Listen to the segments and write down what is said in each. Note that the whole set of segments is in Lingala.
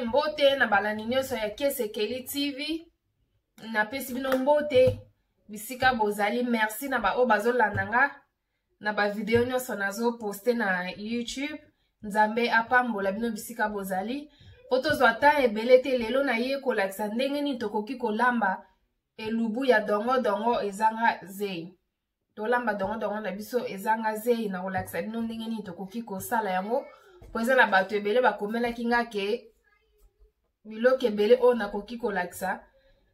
mbote na balani nyonso ya Kesekeli TV. Na pesi bino mbote bisika bozali. Merci na ba o bazolanda nga na ba video nyonso nazo poste na YouTube. Nzambe apambola bino bisika bozali. Poto zwata ebele te lelo na ye kolakisa ndenge ni tokoki kolamba elubu ya dongo ezanga zei. Tolamba dongo na biso ezanga zei na kolakisa bino ndenge ni tokoki kosala yango. Po eza na bato ebele bakomelaki nga ke biloko ebele o nakoki kolakisa.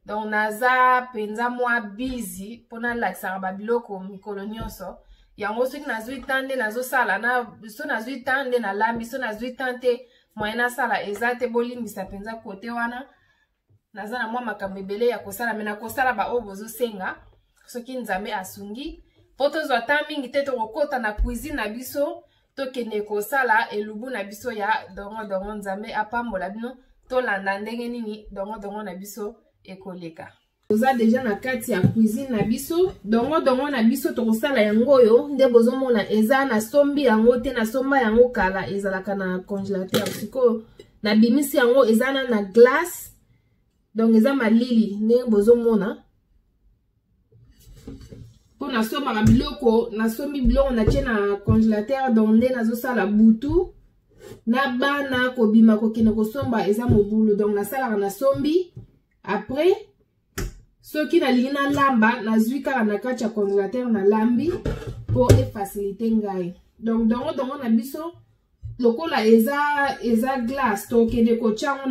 Donc naza penza mwa busy pona lakisa ba biloko mikolo nyonso. Yango soki nazwi tande nazosala na so nazwi tande na lambi so nazwi tante moyena sala ezate bolimbisa penza kote wana. Naza na mwa makambo ebele ya kosala mena kosala ba o bozosenga soki Nzambe asungi. Poto zwa ta mingi te tokokota na cuisine na biso tokende kosala elubu na biso ya dongo Nzambe apambola bino tolanda ndenge nini dongo na biso ekoleka. Toza deja na kati ya cuisine na biso dongo na biso tokosala yango oyo nde bozomona eza na sombi yango te na somba yango kala ezalaka na congélateur siko na bimisi yango eza na glace. Donc eza malili nde bozomona po na somba biloko na sombi biloko na tie na congélateur donc nde nazosala butu na bana kobima kokende kosomba eza mobulu. Donc nasalaka na sombi après soki nalingi na lamba nazwi kaka na kati ya congélateur na lambi po efacilite ngai. Donc dongo na biso lokola eza glace tokende kotyango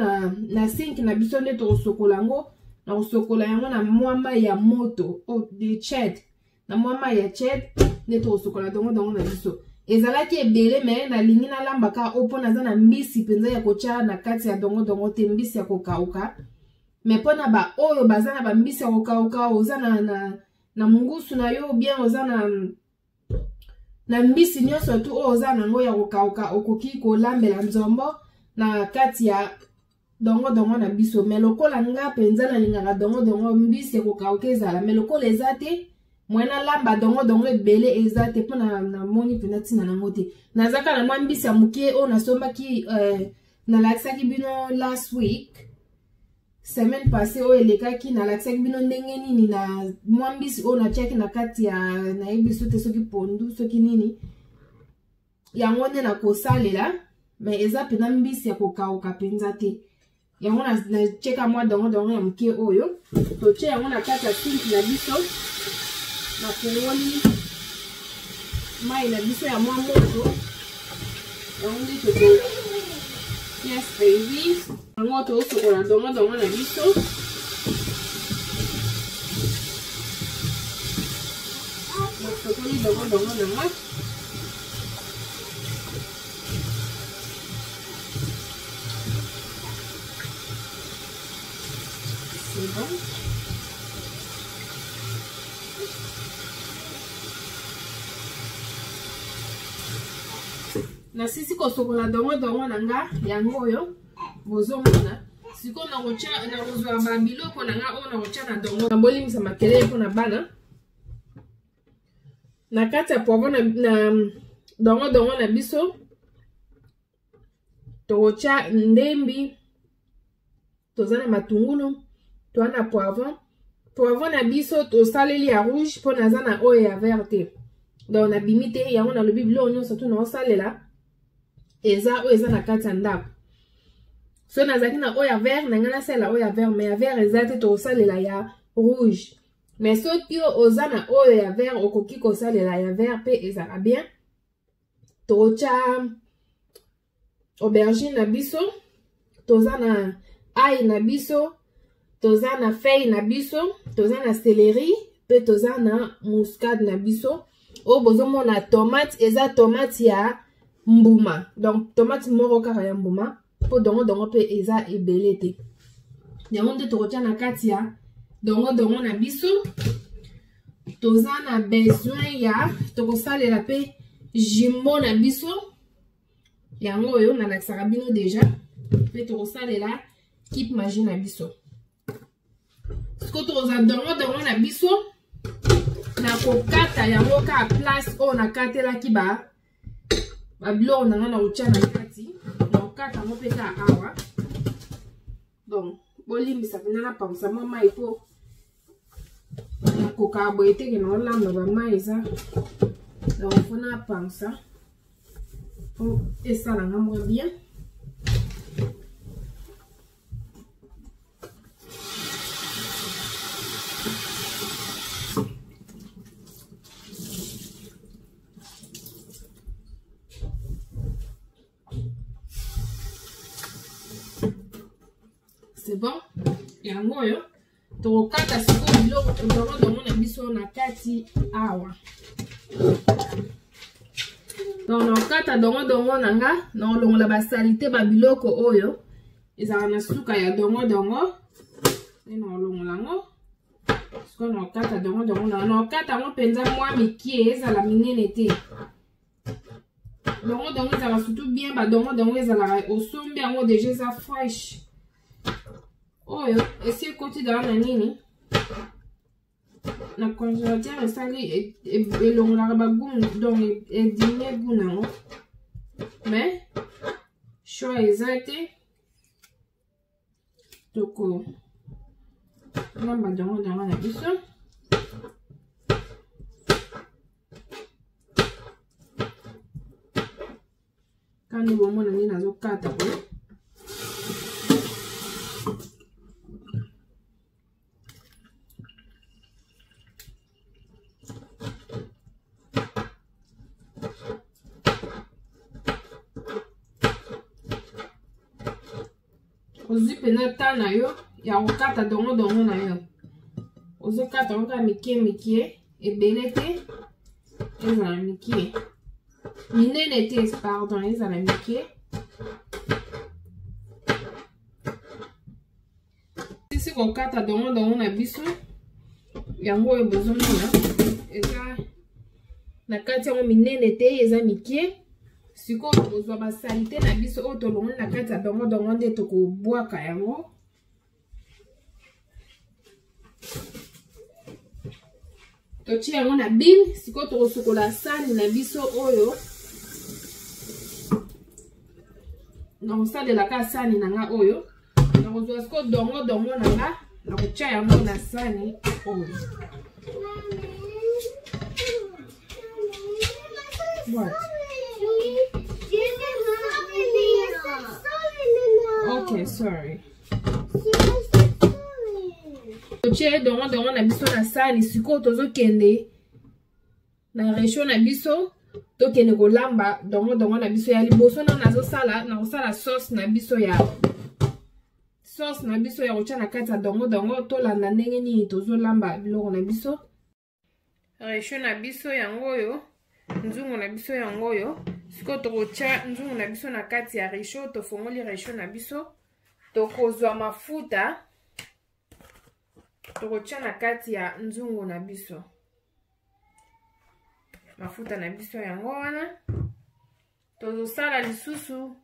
na sink na biso nde tokosokola yango na kosokola yango na mwamba ya moto de ched na mwamba ya ched nde tokosokola dongo na biso. Ezalaki ebele me nalingi na lamba ka opo naza na mbisi penza ya kotya na kati ya dongo te mbisi ya kokauka. Me pona ba oyo baza na ba mbisi ya kokauka oza na mungusu na yo bien oza na mbisi nyonso tu oza nango ya kokauka okoki kolambela nzombo na kati ya dongo na biso. Me lokola nga penza nalingaka dongo mbisi ya kokauka ezala. Me lokola eza te mwena lamba dongo ebele eza te pona na moni pena tina nango te. Nazaka na mwa mbisi ya mukie o nasombaki nalakisaki bino last week. Semaine passée o elekaki nalakisaki bino ndenge nini na mwa mbisi o natiaki na kati ya nayebi so te soki pondu soki nini yango nde nakosalela. Me eza pena mbisi ya kokauka penza te. Yango natieka mwa dongo ya mukie oyo totie yango na kati ya sink na biso na kongoli mai na biso ya mwa moto yango nde toko yes baby yango tosokola dongo na biso. Nasokoli dongo na nga c'est bon. Na sisi kosokola dongo na nga yango oyo bozomona siko na kozwa ba biloko na nga oyo na kotia na dongo na bolimisa makelele mpona bana na kati ya poivron na dongo na biso tokotia ndembi toza na matungulu toza na poivron na biso tosaleli ya rouge mpo naza na oyo ya vert te. Donc nabimi te yango nalobi biloko nyonso tu naosalela eza na kati ya ndako. So nazaki na oyo ya vert na nga nasala oyo ya vert me ya vert eza te tokosalela ya rouge. Me soki oza na oyo ya vert okoki kosalela ya vert mpe ezala bien. Tokotya aubergine na biso toza na ail na biso toza na feuille na biso toza na céleri mpe toza na muscade na biso. O bozomona tomate eza tomate ya mbuma. Donc tomate moko kaka ya mbuma po dongo pe eza ebele te. Yango nde tokotia na kati ya dongo na biso. Toza na besoin ya tokosalela pe jimbo na biso. Yango oyo nalakisaka bino deja. Pe tokosalela kip magie na biso. Siko toza dongo na biso na kokata yango ka place o nakatelaki biloko na nga na kotia na kati na kokata yango mpe ka awa Donc bolimbisa pena na pamsa mama ipo ko ka boite ke no lamba ba maiza. Donc fona pamsa et ça la moins bien. C'est bon. Yango yo to kata siko biloko dongo na biso na kati awa. Donc na kata dongo nanga na longola ba salite ba biloko oyo ezala na suka ya dongo ni na longola ngo siko na kata dongo na kata ngo penza mwa mikie ezala minene te. Dongo ezala surtout bien ba dongo ezala osombi yango déjà eza fresh. Oyo esi koti dans la nini na congélateur esali elongolaka bagumu donc edimie gu nango mais choix eza te toko lamba dongo na biso kandi bomona nini nazokata boye. Ozi pena tana yo ya okata dongo na yo. Ozo kata oka mikie ebele te ezala mikie. Minene te pardon ezala mikie. Sisi kokata dongo na biso yango oyo bozomona eza na kati yango minene te eza mikie. Siko ozwa ba salite na biso oyo tolongoli na kati ya dongo nde tokobwaka yango. Totia yango na bine. Siko tokosukola sani na biso oyo nakosalelaka sani nanga oyo. Nakozwa siko dongo nanga nakotia yango na sani oyo. What? Okay, sorry. Toche dongo na biso na sani siko tozo kende na resho na biso to kende kolamba dongo na biso ya liboso na nazosala na kosala sauce na biso ya kotia na kati ya dongo to landa ndenge nini tozo lamba biloko na biso. Resho na biso yango oyo nzungu na biso yango oyo siko tokotia nzungu na biso na kati ya resho tofongoli resho na biso tokozwa mafuta tokotia na kati ya nzungu na biso mafuta na biso yango wana tozosala lisusu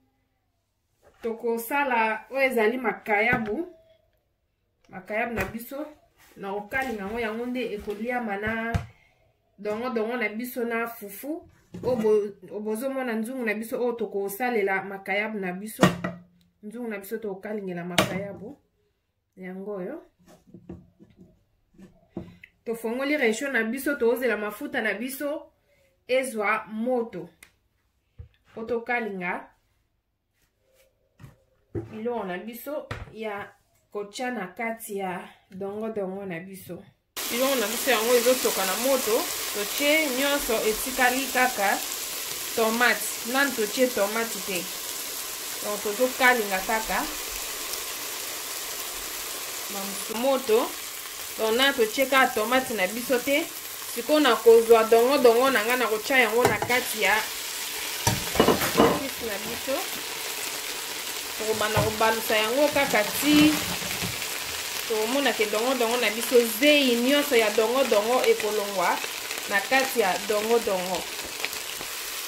tokosala oyo ezali makayabu na biso na okalinga yango nde ekoliama na dongo na biso na fufu obozomona nzungu na biso oyo tokosalela makayabu na biso nzungu na biso tokalingela makayabu yango oyo tofongoli resho na biso tozela mafuta na biso ezwa moto otokalinga biloko na biso ya kotia na kati ya dongo na biso. Biloko na biso yango ezotoka na moto totie nyonso etikali kaka tomate nani totie tomate te. Donc tozokalinga kaka moto donc nani totie kaka tomate na biso te. Siko na kozwa dongo na nga na kotia yango na kati ya kisi na biso tokobanda kobalusa yango kaka ti tomona ke dongo na biso zei nyonso ya dongo ekolongwa na kati ya dongo.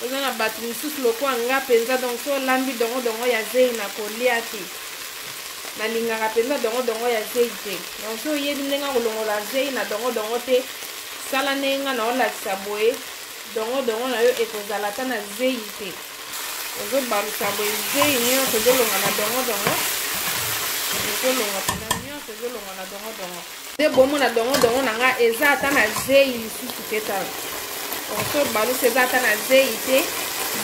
Oza na bato misusu lokola nga penza donc so lambi dongo ya zei na kolia te. Nalingaka penza dongo ya zei te. Donc so yebi ndenge kolongola zei na dongo te sala ndenge na olakisa boye dongo na yo ekozala ta na zei te. Ozo balusa boye zei nyonso ezolonga na dongo ezolonga mpena nyonso ezolonga na dongo nde bomona dongo na nga eza ata na zei lisusu te tala so balusu eza ata na zei te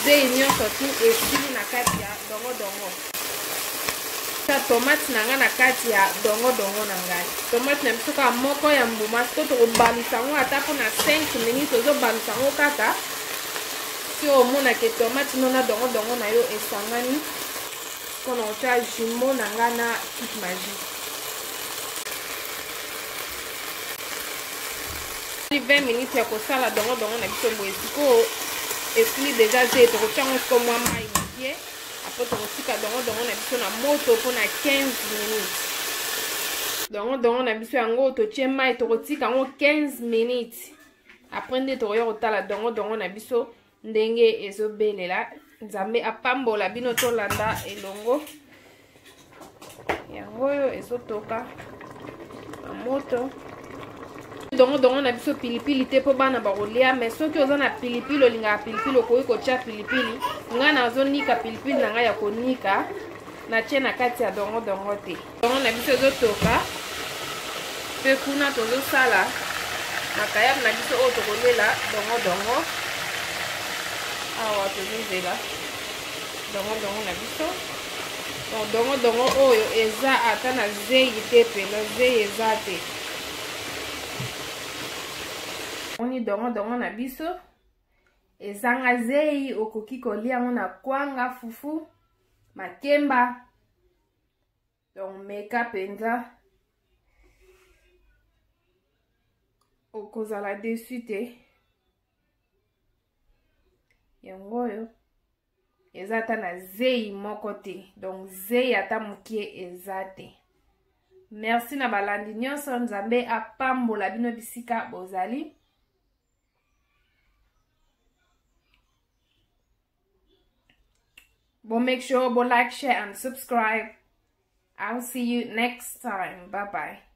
zei nyonso tu esili na kati ya dongo tomate na nga na kati ya dongo na ngai tomate na biso kaka moko ya mbuma siko tokobalusa yango ata mpona 5 minutes ozobalusa yango kaka si omonake tomate nona dongo na yo esangani mpona otya jumbo na nga na kit magique 20 minutes ya kosala dongo na biso boye sikoyo esili deja ze tokotya yango siko mwa mai mokie apres tokotika dongo na biso na moto mpona 15 minutes dongo na biso yango totie mai tokotika yango 15 minutes apres nde tokoya kotala dongo na biso ndenge ezobelela. Nzambe apambola bino tolanda elongo yango oyo ezotoka na moto dongo na biso pilipili te mpo bana bakolia mais soki oza na pilipili olingaka pilipili okoki kotya pilipili ngai nazonika pilipili na ngai ya konika natie na kati ya dongo te dongo na biso ezotoka mpe kuna tozosala makayab na biso oyo tokolela dongo awa tozozela dongo na biso dongo oyo eza ata na zei te pena zei eza te oni dongo na biso ezanga zei okoki kolia yango na kwanga fufu makemba donc meka penza okozala desu te yango oyo eza ata na zei moko te donc zei ata mokie eza te. Merci na balandi nyonso nzambe apambola bino bisika bozali bon make sure bo like share and subscribe. I'll see you next time. Bye bye.